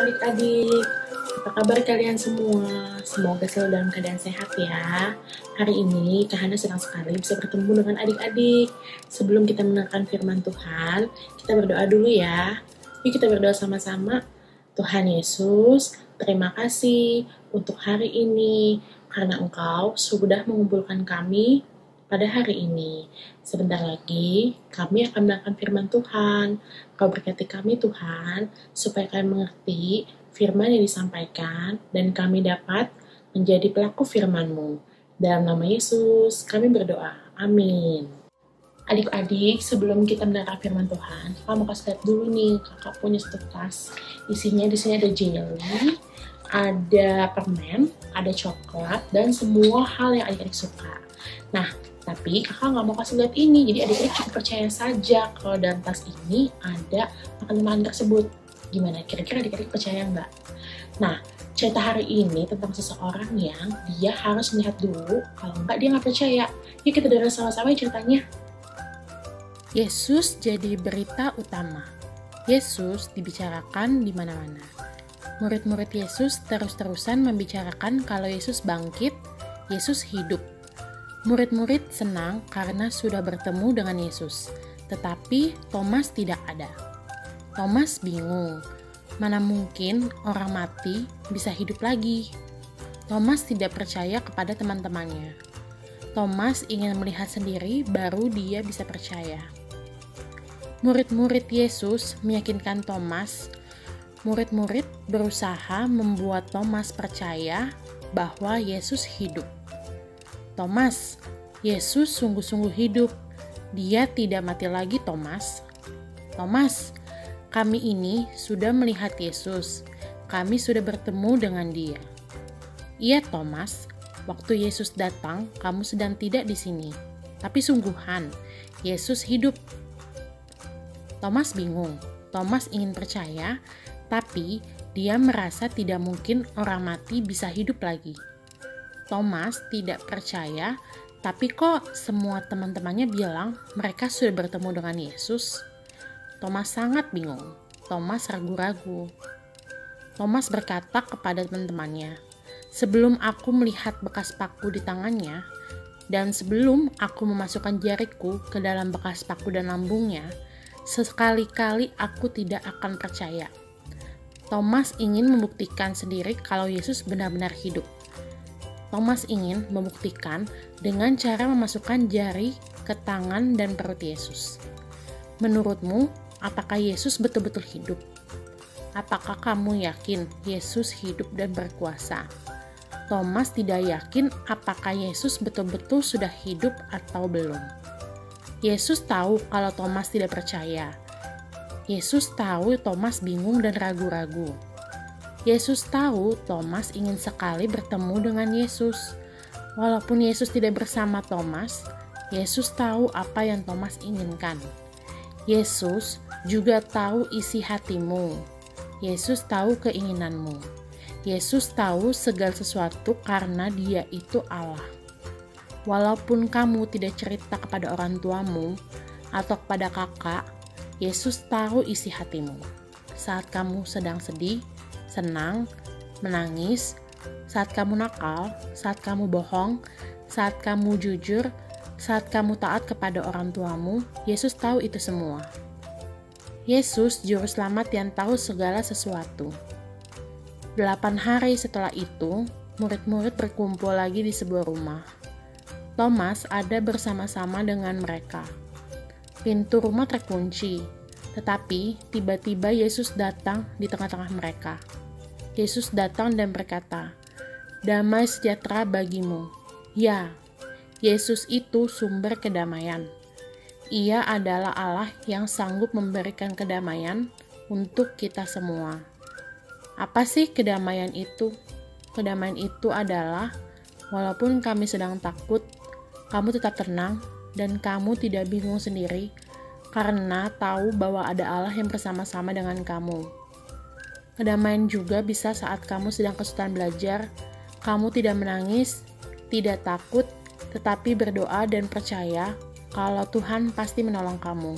adik-adik, apa kabar kalian semua? Semoga selalu dalam keadaan sehat ya. Hari ini Kak Hana senang sekali bisa bertemu dengan adik-adik. Sebelum kita mendengarkan firman Tuhan, kita berdoa dulu ya. Yuk kita berdoa sama-sama. Tuhan Yesus, terima kasih untuk hari ini, karena Engkau sudah mengumpulkan kami pada hari ini. Sebentar lagi kami akan mendengarkan firman Tuhan. Kau berkati kami Tuhan, supaya kami mengerti firman yang disampaikan dan kami dapat menjadi pelaku firman-Mu. Dalam nama Yesus kami berdoa. Amin. Adik-adik, sebelum kita mendengar firman Tuhan, kakak mau kasih lihat dulu nih, kakak punya satu tas. Isinya di sini ada jelly, ada permen, ada coklat, dan semua hal yang adik-adik suka. Nah, tapi kakak nggak mau kasih lihat ini, jadi adik-adik cukup percaya saja kalau dalam tas ini ada makanan tersebut. Gimana? Kira-kira adik-adik percaya nggak? Nah, cerita hari ini tentang seseorang yang dia harus melihat dulu, kalau nggak dia nggak percaya. Yuk kita dengar sama-sama ceritanya. Yesus jadi berita utama. Yesus dibicarakan di mana-mana. Murid-murid Yesus terus-terusan membicarakan kalau Yesus bangkit, Yesus hidup. Murid-murid senang karena sudah bertemu dengan Yesus, tetapi Thomas tidak ada. Thomas bingung, mana mungkin orang mati bisa hidup lagi. Thomas tidak percaya kepada teman-temannya. Thomas ingin melihat sendiri baru dia bisa percaya. Murid-murid Yesus meyakinkan Thomas. Murid-murid berusaha membuat Thomas percaya bahwa Yesus hidup. Thomas, Yesus sungguh-sungguh hidup. Dia tidak mati lagi, Thomas. Thomas, kami ini sudah melihat Yesus. Kami sudah bertemu dengan Dia. Iya, Thomas. Waktu Yesus datang, kamu sedang tidak di sini. Tapi sungguhan, Yesus hidup. Thomas bingung. Thomas ingin percaya, tapi dia merasa tidak mungkin orang mati bisa hidup lagi. Thomas tidak percaya, tapi kok semua teman-temannya bilang mereka sudah bertemu dengan Yesus? Thomas sangat bingung. Thomas ragu-ragu. Thomas berkata kepada teman-temannya, "Sebelum aku melihat bekas paku di tangannya, dan sebelum aku memasukkan jariku ke dalam bekas paku dan lambungnya, sekali-kali aku tidak akan percaya." Thomas ingin membuktikan sendiri kalau Yesus benar-benar hidup. Thomas ingin membuktikan dengan cara memasukkan jari ke tangan dan perut Yesus. Menurutmu, apakah Yesus betul-betul hidup? Apakah kamu yakin Yesus hidup dan berkuasa? Thomas tidak yakin apakah Yesus betul-betul sudah hidup atau belum. Yesus tahu kalau Thomas tidak percaya. Yesus tahu Thomas bingung dan ragu-ragu. Yesus tahu Thomas ingin sekali bertemu dengan Yesus. Walaupun Yesus tidak bersama Thomas, Yesus tahu apa yang Thomas inginkan. Yesus juga tahu isi hatimu. Yesus tahu keinginanmu. Yesus tahu segala sesuatu karena Dia itu Allah. Walaupun kamu tidak cerita kepada orang tuamu atau kepada kakak, Yesus tahu isi hatimu. Saat kamu sedang sedih, senang, menangis, saat kamu nakal, saat kamu bohong, saat kamu jujur, saat kamu taat kepada orang tuamu, Yesus tahu itu semua. Yesus juru selamat yang tahu segala sesuatu. 8 hari setelah itu, murid-murid berkumpul lagi di sebuah rumah. Thomas ada bersama-sama dengan mereka. Pintu rumah terkunci, tetapi tiba-tiba Yesus datang di tengah-tengah mereka. Yesus datang dan berkata, "Damai sejahtera bagimu." Ya, Yesus itu sumber kedamaian. Ia adalah Allah yang sanggup memberikan kedamaian untuk kita semua. Apa sih kedamaian itu? Kedamaian itu adalah, walaupun kami sedang takut, kamu tetap tenang dan kamu tidak bingung sendiri karena tahu bahwa ada Allah yang bersama-sama dengan kamu. Kedamaian juga bisa saat kamu sedang kesulitan belajar, kamu tidak menangis, tidak takut, tetapi berdoa dan percaya kalau Tuhan pasti menolong kamu.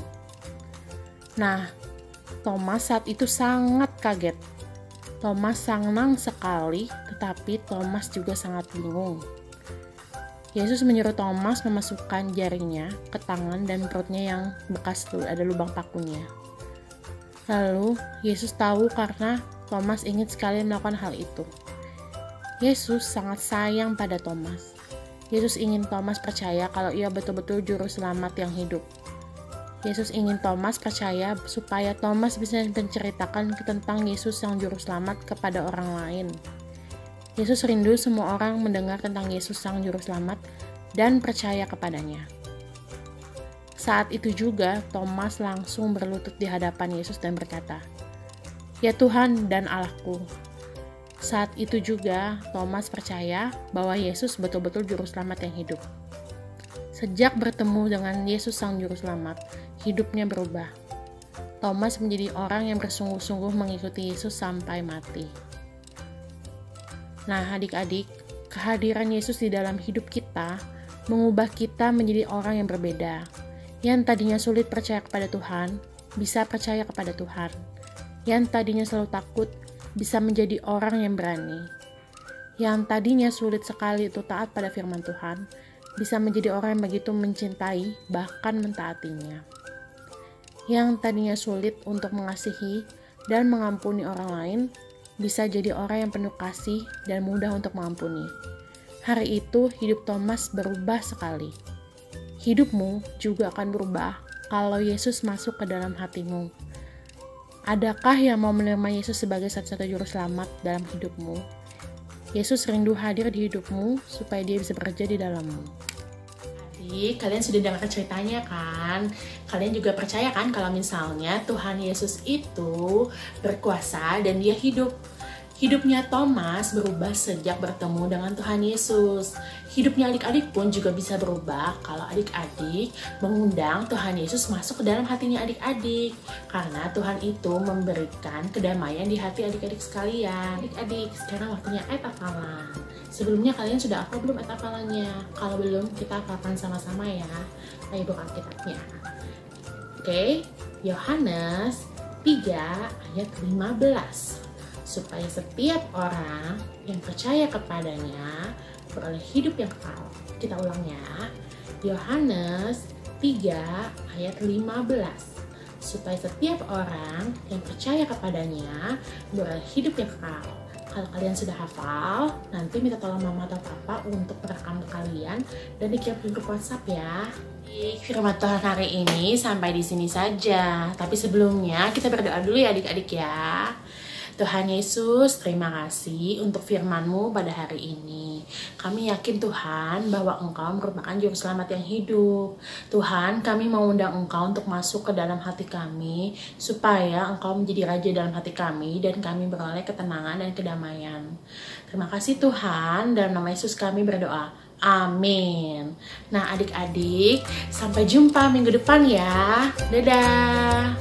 Nah, Thomas saat itu sangat kaget. Thomas senang sekali, tetapi Thomas juga sangat bingung. Yesus menyuruh Thomas memasukkan jarinya ke tangan dan perutnya yang bekas ada lubang pakunya. Lalu, Yesus tahu karena Thomas ingin sekali melakukan hal itu. Yesus sangat sayang pada Thomas. Yesus ingin Thomas percaya kalau ia betul-betul juru selamat yang hidup. Yesus ingin Thomas percaya supaya Thomas bisa menceritakan tentang Yesus yang juru selamat kepada orang lain. Yesus rindu semua orang mendengar tentang Yesus sang juru selamat dan percaya kepadanya. Saat itu juga Thomas langsung berlutut di hadapan Yesus dan berkata, "Ya Tuhan dan Allahku." Saat itu juga Thomas percaya bahwa Yesus betul-betul juru selamat yang hidup. Sejak bertemu dengan Yesus sang juru selamat, hidupnya berubah. Thomas menjadi orang yang bersungguh-sungguh mengikuti Yesus sampai mati. Nah, adik-adik, kehadiran Yesus di dalam hidup kita mengubah kita menjadi orang yang berbeda. Yang tadinya sulit percaya kepada Tuhan, bisa percaya kepada Tuhan. Yang tadinya selalu takut, bisa menjadi orang yang berani. Yang tadinya sulit sekali untuk taat pada firman Tuhan, bisa menjadi orang yang begitu mencintai, bahkan mentaatinya. Yang tadinya sulit untuk mengasihi dan mengampuni orang lain, bisa jadi orang yang penuh kasih dan mudah untuk mengampuni. Hari itu hidup Thomas berubah sekali. Hidupmu juga akan berubah kalau Yesus masuk ke dalam hatimu. Adakah yang mau menerima Yesus sebagai satu-satunya juru selamat dalam hidupmu? Yesus rindu hadir di hidupmu supaya dia bisa bekerja di dalammu. Jadi, kalian sudah dengar ceritanya kan? Kalian juga percaya kan kalau misalnya Tuhan Yesus itu berkuasa dan dia hidup. Hidupnya Thomas berubah sejak bertemu dengan Tuhan Yesus. Hidupnya adik-adik pun juga bisa berubah kalau adik-adik mengundang Tuhan Yesus masuk ke dalam hatinya adik-adik. Karena Tuhan itu memberikan kedamaian di hati adik-adik sekalian. Adik-adik, sekarang waktunya ayat hafalan. Sebelumnya kalian sudah hafal belum ayat hafalannya? Kalau belum, kita hafalkan sama-sama ya. Ayo buka Alkitabnya. Oke, Yohanes 3 ayat 15. Supaya setiap orang yang percaya kepadanya beroleh hidup yang kekal. Kita ulang ya. Yohanes 3 ayat 15. Supaya setiap orang yang percaya kepadanya beroleh hidup yang kekal. Kalau kalian sudah hafal, nanti minta tolong mama atau papa untuk merekam kalian dan dikirim ke grup WhatsApp ya. Firman Tuhan hari ini sampai di sini saja. Tapi sebelumnya kita berdoa dulu ya adik-adik ya. Tuhan Yesus, terima kasih untuk firman-Mu pada hari ini. Kami yakin Tuhan bahwa Engkau merupakan juru selamat yang hidup. Tuhan, kami mau undang Engkau untuk masuk ke dalam hati kami, supaya Engkau menjadi Raja dalam hati kami, dan kami beroleh ketenangan dan kedamaian. Terima kasih Tuhan, dalam nama Yesus kami berdoa. Amin. Nah adik-adik, sampai jumpa minggu depan ya. Dadah.